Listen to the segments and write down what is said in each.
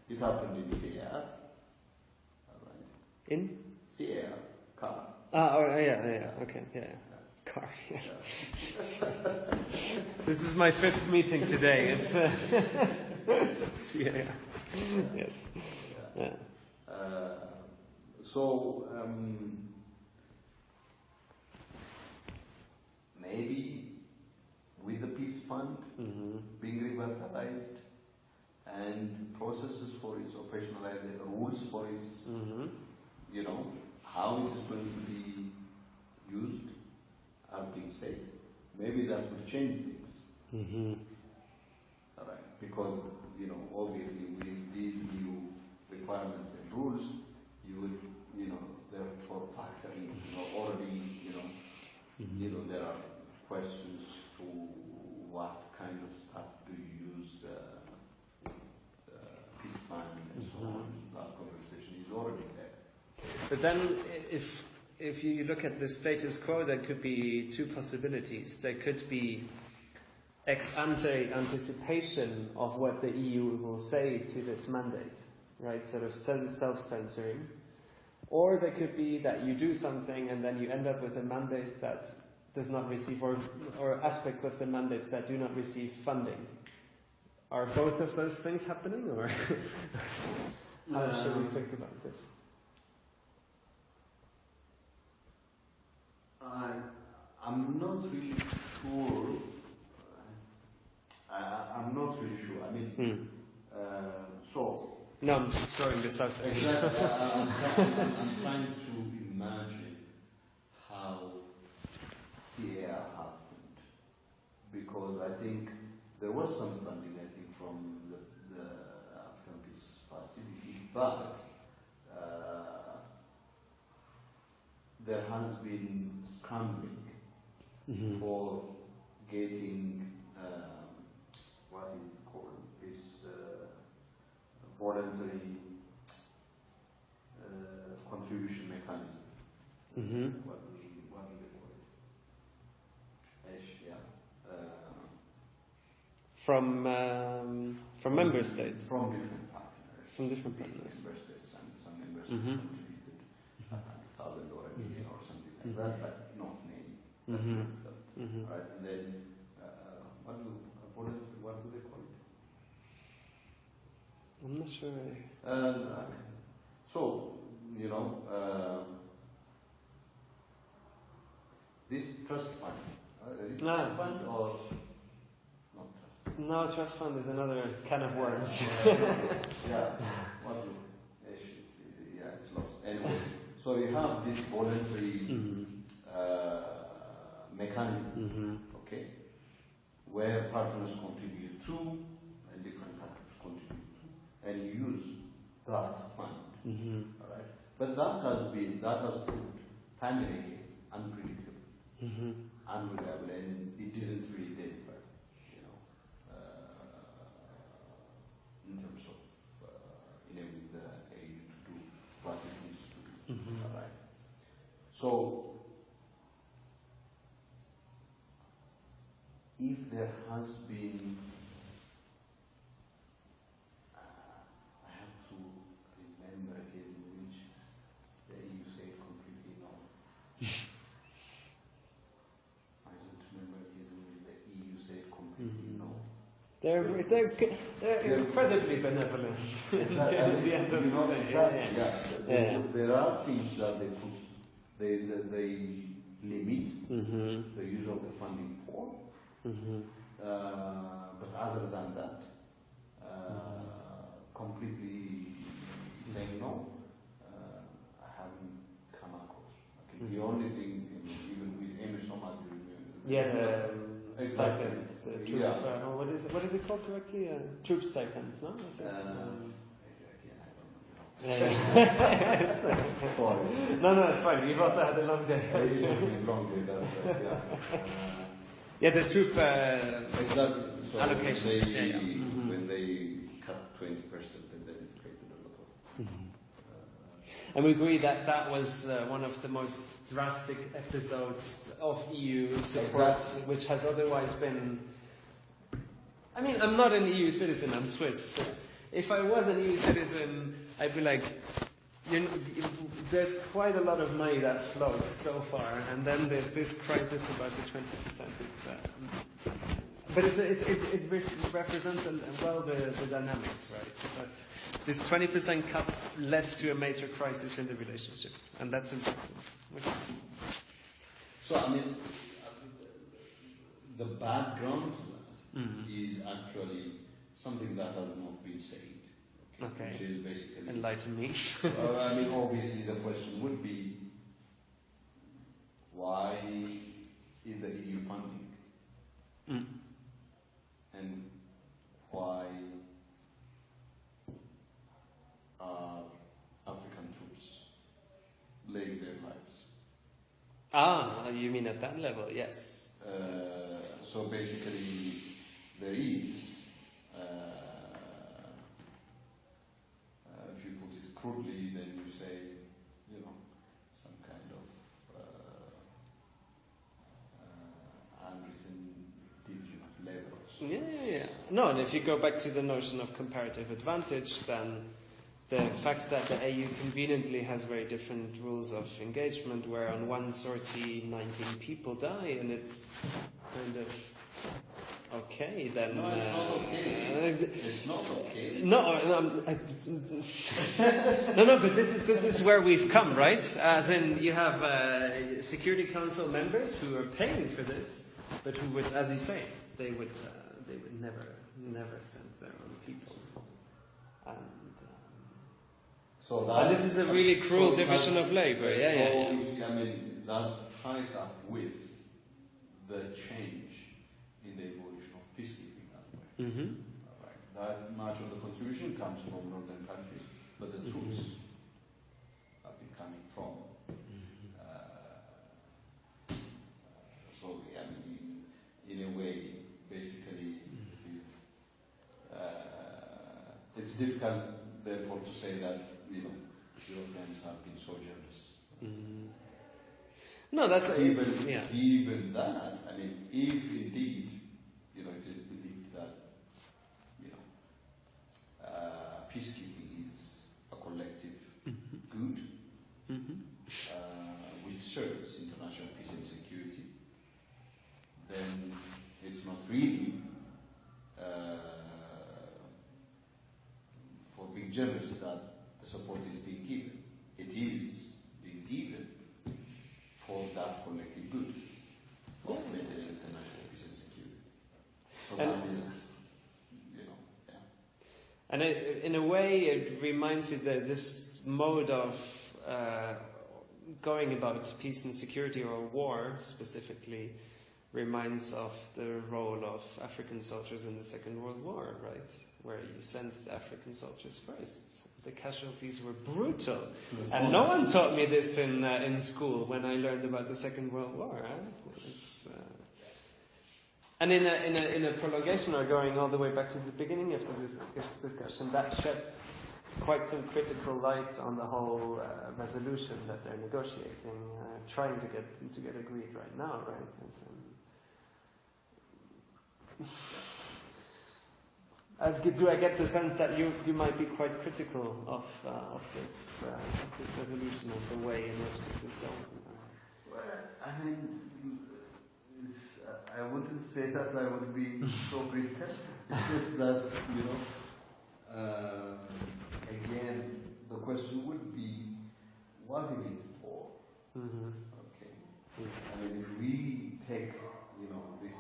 It happened in CAR. Right. In? CAR, car. Okay, yeah. Car, yeah. This is my 5th meeting today. It's CAR. Yes. Yeah. Maybe with the peace fund being revitalized and processes for its operationalization, rules for its, how it is going to be used are being set. Maybe that will change things. All right, because obviously with these new requirements and rules, you would therefore factor in already there are questions to what kind of stuff do you use peace fund and so on. That conversation is already there. But then if you look at the status quo, there could be two possibilities. There could be ex ante anticipation of what the EU will say to this mandate, right? Sort of self-censoring. Or there could be that you do something and then you end up with a mandate that does not receive, or aspects of the mandate that do not receive funding. Are both of those things happening, or how should we think about this? I'm not really sure. I'm not really sure. I mean, No, I'm just throwing this out there. Exactly. I'm trying to imagine how CAR happened, because I think there was some funding, I think, from the African Peace Facility, but there has been scrambling for getting what is it called, this voluntary contribution mechanism. What do they call it? From member states. From different partners. From different partners. Member states, and some member states contributed $1,000 a million or something like that, but not many. Right, and then what do they call it? I'm not sure. So, this trust fund, is it trust fund or not trust fund? No, trust fund is another can of worms. It's lost. Anyway, so we have this voluntary mechanism, okay, where partners contribute to, and different countries contribute to, and you use that fund, all right? But that has proved time and again unpredictable, unreliable, and it didn't really deliver, in terms of enabling the AU to do what it needs to do, all right? So, if there has been, I have to remember a case in which the EU said completely no. I don't remember a case in which the EU said completely no. They're incredibly benevolent. There are things that they limit the use of the funding for. But other than that, completely saying no, I haven't come across. Okay. The only thing, even with Emerson, the stipends, the troop, what is it called correctly? Troop stipends, no? No, it's fine. You've also had a long day. The troop allocations. When they cut 20%, then it's created a lot of. And we agree that was one of the most drastic episodes of EU support, which has otherwise been. I mean, I'm not an EU citizen. I'm Swiss, but if I was an EU citizen, I'd be like, you know, there's quite a lot of money that flows so far, and then there's this crisis about the 20%. But it represents well the dynamics, right? But this 20% cut led to a major crisis in the relationship, and that's important. So, I mean, the background to that is actually something that has not been said. Okay. Which is basically... Enlighten me. I mean, obviously the question would be, why is the EU funding? And why are African troops laying their lives? Ah, you mean at that level, yes. So basically, there is, if you put it crudely, then you say, you know, some kind of unwritten division of labor. Yeah. No, and if you go back to the notion of comparative advantage, then the fact that the AU conveniently has very different rules of engagement, where on one sortie 19 people die, and it's kind of okay, then... No, it's not okay. It's not okay. No, but this is where we've come, right? As in, you have Security Council members who are paying for this, but who would, as you say, they would never send their own people. And this is a really cruel division of labor. Yeah. I mean, that ties up with the change in the evolution of peacekeeping that way. Mm-hmm. Right. That much of the contribution comes from northern countries, but the troops have been coming from. So, I mean, in a way, basically, it's difficult, therefore, to say that, you know, Europeans have been so jealous. No, that's even that. I mean, if indeed, you know, it is believed that, you know, peacekeeping is a collective good, which serves international peace and security, then it's not really for being generous that the support is being given. It is being given for that collective good of maintaining international peace and security. So and that is, you know, yeah. And in a way, it reminds you that this mode of going about peace and security, or war specifically, reminds of the role of African soldiers in the Second World War, right? Where you sent the African soldiers first. The casualties were brutal. And no one taught me this in school when I learned about the Second World War. It's, and in a prolongation, or going all the way back to the beginning of this discussion, that sheds quite some critical light on the whole resolution that they're negotiating, trying to get agreed right now, right? Do I get the sense that you might be quite critical of this resolution and the way in which this is going? Well, I mean, I wouldn't say that I would be so critical. It's just that, you know, again, the question would be, what is it for? Okay. I mean, if we take, you know, this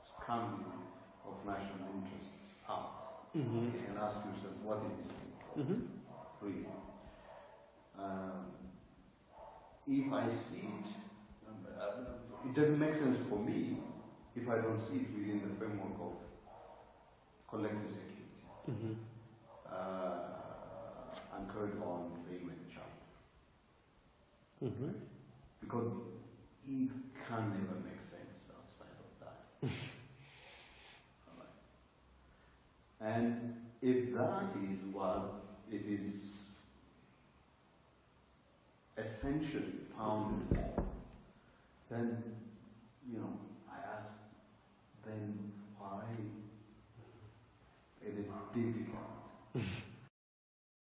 scambling of national interests out, and ask yourself, what is this thing for? Really. If I see it, it doesn't make sense for me if I don't see it within the framework of collective security, anchored on the UN Charter. Because it can never make sense outside of that. And if that is what it is essentially founded on, then, you know, I ask, then why is it difficult Yeah.